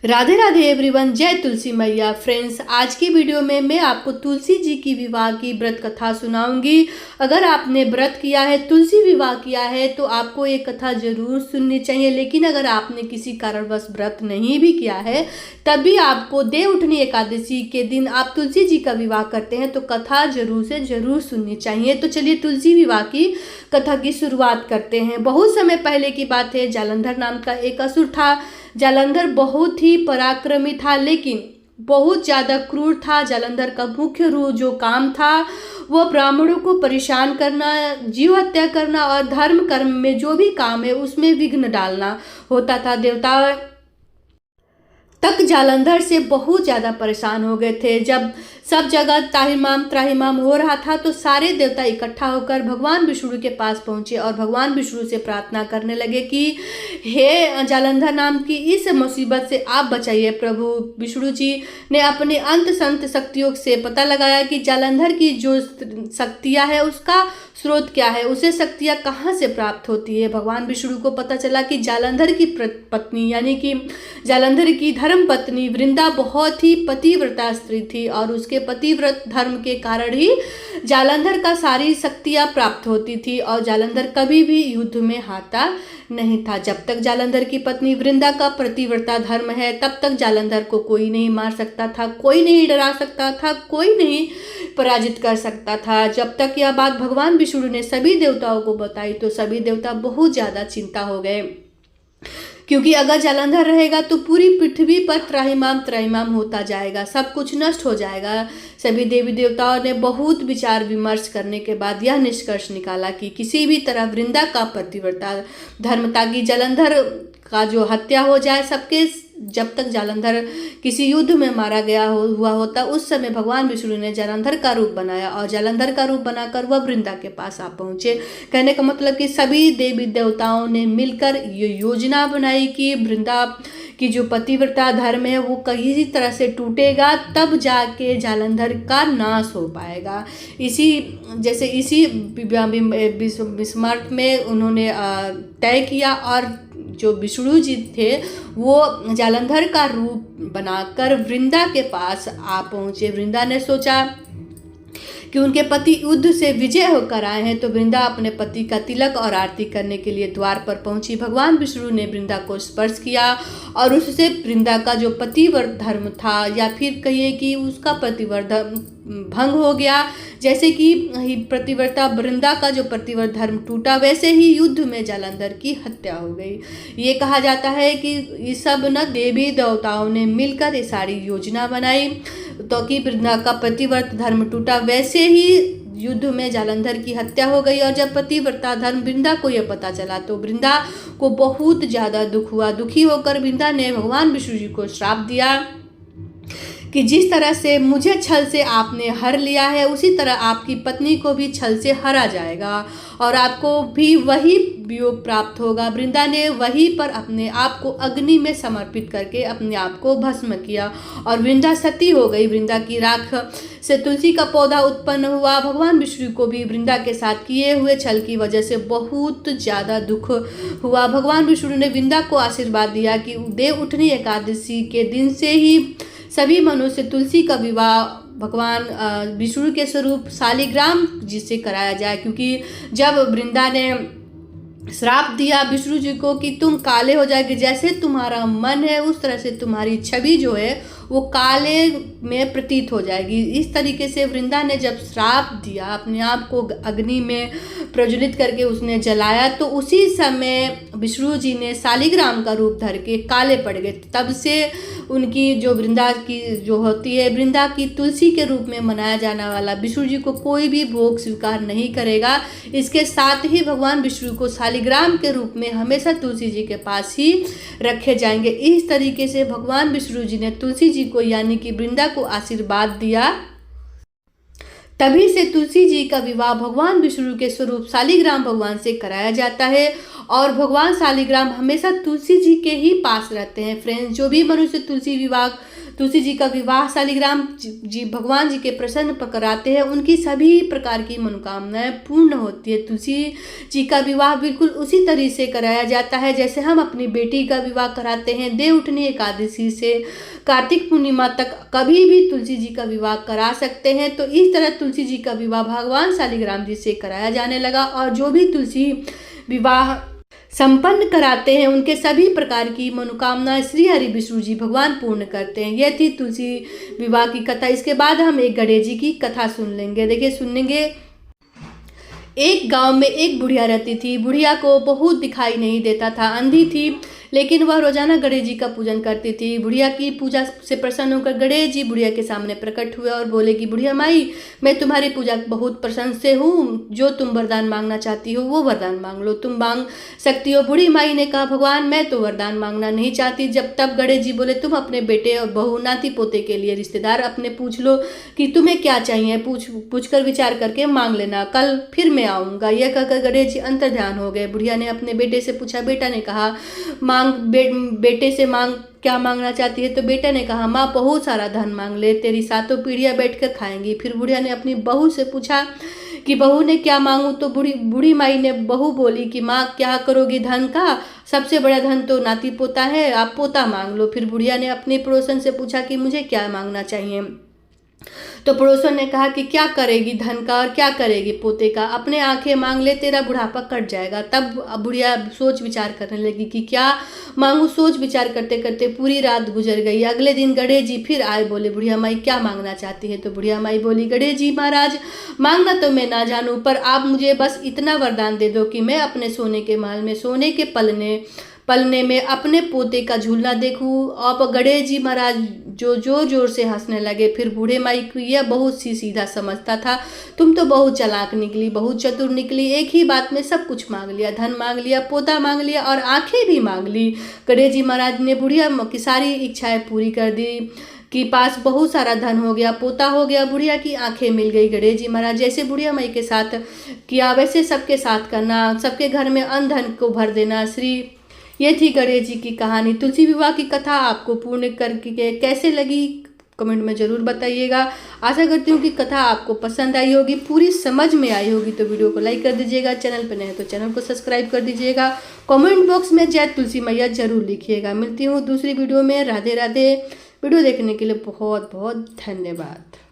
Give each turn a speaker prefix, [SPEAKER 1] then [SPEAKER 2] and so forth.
[SPEAKER 1] Radhe Radhe everyone, जय तुलसी मैया। Friends, आज की वीडियो में मैं आपको तुलसी जी की विवाह की व्रत कथा सुनाऊंगी। अगर आपने व्रत किया है, तुलसी विवाह किया है, तो आपको ये कथा जरूर सुननी चाहिए। लेकिन अगर आपने किसी कारणवश व्रत नहीं भी किया है, तब भी आपको देव उठनी एकादशी के दिन आप तुलसी जी का विवाह करते हैं तो कथा जरूर से जरूर सुननी चाहिए। तो चलिए तुलसी विवाह की कथा की शुरुआत करते हैं। बहुत समय पहले की बात है। जालंधर नाम का एक असुर था। जालंधर बहुत ही पराक्रमी था, लेकिन बहुत ज़्यादा क्रूर था। जालंधर का मुख्य जो काम था वो ब्राह्मणों को परेशान करना, जीव हत्या करना और धर्म कर्म में जो भी काम है उसमें विघ्न डालना होता था। देवता तक जालंधर से बहुत ज़्यादा परेशान हो गए थे। जब सब जगह त्राहिमाम त्राहिमाम हो रहा था तो सारे देवता इकट्ठा होकर भगवान विष्णु के पास पहुंचे और भगवान विष्णु से प्रार्थना करने लगे कि हे जालंधर नाम की इस मुसीबत से आप बचाइए प्रभु। विष्णु जी ने अपने अंत संत शक्तियों से पता लगाया कि जालंधर की जो शक्तियाँ है उसका स्रोत क्या है, उसे शक्तियाँ कहाँ से प्राप्त होती है। भगवान विष्णु को पता चला कि जालंधर की पत्नी यानी कि जालंधर की धर्म पत्नी वृंदा बहुत ही पतिव्रता स्त्री थी और उसके पतिव्रत धर्म के कारण ही जालंधर का सारी शक्तियाँ प्राप्त होती थी और जालंधर कभी भी युद्ध में हारता नहीं था। जब तक जालंधर की पत्नी वृंदा का पतिव्रता धर्म है तब तक जालंधर को कोई नहीं मार सकता था, कोई नहीं डरा सकता था, कोई नहीं पराजित कर सकता था। जब तक यह बात भगवान विष्णु ने सभी देवताओं को बताई तो सभी देवता बहुत ज़्यादा चिंता हो गए, क्योंकि अगर जालंधर रहेगा तो पूरी पृथ्वी पर त्राहिमाम होता जाएगा, सब कुछ नष्ट हो जाएगा। सभी देवी देवताओं ने बहुत विचार विमर्श करने के बाद यह निष्कर्ष निकाला कि किसी भी तरह वृंदा का पतिव्रता धर्म ताकि जालंधर का जो हत्या हो जाए सबके। जब तक जालंधर किसी युद्ध में मारा गया हुआ होता उस समय भगवान विष्णु ने जालंधर का रूप बनाया और जालंधर का रूप बनाकर वह वृंदा के पास आ पहुंचे। कहने का मतलब कि सभी देवी देवताओं ने मिलकर ये योजना बनाई कि वृंदा की जो पतिव्रता धर्म है वो किसी तरह से टूटेगा, तब जाके जालंधर का नाश हो पाएगा। इसी विस्मर्त में उन्होंने तय किया और जो विष्णु जी थे वो जालंधर का रूप बनाकर वृंदा के पास आ पहुँचे। वृंदा ने सोचा कि उनके पति युद्ध से विजय होकर आए हैं तो वृंदा अपने पति का तिलक और आरती करने के लिए द्वार पर पहुंची। भगवान विष्णु ने वृंदा को स्पर्श किया और उससे वृंदा का जो पतिव्रत धर्म था या फिर कहिए कि उसका पतिव्रत भंग हो गया। जैसे कि प्रतिव्रता वृंदा का जो प्रतिव्रत धर्म टूटा वैसे ही युद्ध में जालंधर की हत्या हो गई। ये कहा जाता है कि ये सब न देवी देवताओं ने मिलकर ये सारी योजना बनाई तो कि वृंदा का प्रतिव्रत धर्म टूटा वैसे ही युद्ध में जालंधर की हत्या हो गई। और जब पतिव्रता धर्म वृंदा को यह पता चला तो वृंदा को बहुत ज़्यादा दुख हुआ। दुखी होकर वृंदा ने भगवान विष्णु जी को श्राप दिया कि जिस तरह से मुझे छल से आपने हर लिया है उसी तरह आपकी पत्नी को भी छल से हरा जाएगा और आपको भी वही वियोग प्राप्त होगा। वृंदा ने वहीं पर अपने आप को अग्नि में समर्पित करके अपने आप को भस्म किया और वृंदा सती हो गई। वृंदा की राख से तुलसी का पौधा उत्पन्न हुआ। भगवान विष्णु को भी वृंदा के साथ किए हुए छल की वजह से बहुत ज़्यादा दुख हुआ। भगवान विष्णु ने वृंदा को आशीर्वाद दिया कि देव उठनी एकादशी के दिन से ही सभी मनुष्य तुलसी का विवाह भगवान विष्णु के स्वरूप शालिग्राम जी से कराया जाए, क्योंकि जब वृंदा ने श्राप दिया विष्णु जी को कि तुम काले हो जाएंगे, जैसे तुम्हारा मन है उस तरह से तुम्हारी छवि जो है वो काले में प्रतीत हो जाएगी। इस तरीके से वृंदा ने जब श्राप दिया, अपने आप को अग्नि में प्रज्वलित करके उसने जलाया, तो उसी समय विष्णु जी ने शालिग्राम का रूप धर के काले पड़ गए। तब से उनकी जो वृंदा की जो होती है, वृंदा की तुलसी के रूप में मनाया जाने वाला विष्णु जी को कोई भी भोग स्वीकार नहीं करेगा। इसके साथ ही भगवान विष्णु को शालिग्राम के रूप में हमेशा तुलसी जी के पास ही रखे जाएंगे। इस तरीके से भगवान विष्णु जी ने तुलसी जी को यानी कि वृंदा को आशीर्वाद दिया। तभी से तुलसी जी का विवाह भगवान विष्णु के स्वरूप शालिग्राम भगवान से कराया जाता है और भगवान शालिग्राम हमेशा तुलसी जी के ही पास रहते हैं। फ्रेंड्स, जो भी मनुष्य तुलसी विवाह तुलसी जी का विवाह शालिग्राम जी भगवान जी के प्रसन्न कराते हैं, उनकी सभी प्रकार की मनोकामनाएं पूर्ण होती है। तुलसी जी का विवाह बिल्कुल उसी तरह से कराया जाता है जैसे हम अपनी बेटी का विवाह कराते हैं। देवउठनी एकादशी से कार्तिक पूर्णिमा तक कभी भी तुलसी जी का विवाह करा सकते हैं। तो इस तरह तुलसी जी का विवाह भगवान शालिग्राम जी से कराया जाने लगा और जो भी तुलसी विवाह संपन्न कराते हैं उनके सभी प्रकार की मनोकामना श्री हरि विष्णु जी भगवान पूर्ण करते हैं। यह थी तुलसी विवाह की कथा। इसके बाद हम एक गणेश जी की कथा सुन लेंगे। देखिए सुनेंगे। एक गांव में एक बुढ़िया रहती थी। बुढ़िया को बहुत दिखाई नहीं देता था, अंधी थी, लेकिन वह रोजाना गणेश जी का पूजन करती थी। बुढ़िया की पूजा से प्रसन्न होकर गणेश जी बुढ़िया के सामने प्रकट हुए और बोले कि बुढ़िया माई, मैं तुम्हारी पूजा बहुत प्रसन्न से हूँ। जो तुम वरदान मांगना चाहती हो वो वरदान मांग लो, तुम मांग सकती हो। बूढ़ी माई ने कहा भगवान मैं तो वरदान मांगना नहीं चाहती। जब तब गणेश जी बोले तुम अपने बेटे और बहू नाती पोते के लिए रिश्तेदार अपने पूछ लो कि तुम्हें क्या चाहिए, पूछ कर विचार करके मांग लेना, कल फिर मैं आऊँगा। यह कहकर गणेश जी अंतर्ध्यान हो गए। बुढ़िया ने अपने बेटे से पूछा। बेटा ने कहा बेटे से मांग क्या मांगना चाहती है। तो बेटा ने कहा माँ बहुत सारा धन मांग ले, तेरी सातों पीढ़ियां बैठकर खाएंगी। फिर बुढ़िया ने अपनी बहू से पूछा कि बहू ने क्या मांगू। तो बूढ़ी माई ने बहू बोली कि माँ क्या करोगी धन का, सबसे बड़ा धन तो नाती पोता है, आप पोता मांग लो। फिर बुढ़िया ने अपने पड़ोसन से पूछा कि मुझे क्या मांगना चाहिए। तो पड़ोसन ने कहा कि क्या करेगी धन का और क्या करेगी पोते का, अपने आंखें मांग ले, तेरा बुढ़ापा कट जाएगा। तब बुढ़िया सोच विचार करने लगी कि क्या मांगू। सोच विचार करते करते पूरी रात गुजर गई। अगले दिन गणेश जी फिर आए। बोले बुढ़िया माई क्या मांगना चाहती है। तो बुढ़िया माई बोली गणेश जी महाराज मांगना तो मैं ना जानूं, पर आप मुझे बस इतना वरदान दे दो कि मैं अपने सोने के महल में सोने के पलने में अपने पोते का झूलना देखूं। अब गणेश जी महाराज जो जोर जोर से हंसने लगे। फिर बूढ़े माई को यह बहुत सी सीधा समझता था, तुम तो बहुत चालाक निकली, बहुत चतुर निकली, एक ही बात में सब कुछ मांग लिया, धन मांग लिया, पोता मांग लिया और आंखें भी मांग ली। गणेश जी महाराज ने बुढ़िया की सारी इच्छाएं पूरी कर दी कि पास बहुत सारा धन हो गया, पोता हो गया, बुढ़िया की आंखें मिल गई। गणेश जी महाराज जैसे बुढ़िया माई के साथ किया वैसे सबके साथ करना, सबके घर में अन्न धन को भर देना। ये थी गणेश जी की कहानी। तुलसी विवाह की कथा आपको पूर्ण करके कैसे लगी कमेंट में ज़रूर बताइएगा। आशा करती हूँ कि कथा आपको पसंद आई होगी, पूरी समझ में आई होगी। तो वीडियो को लाइक कर दीजिएगा, चैनल पर नए हैं तो चैनल को सब्सक्राइब कर दीजिएगा। कमेंट बॉक्स में जय तुलसी मैया जरूर लिखिएगा। मिलती हूँ दूसरी वीडियो में। राधे राधे। वीडियो देखने के लिए बहुत बहुत धन्यवाद।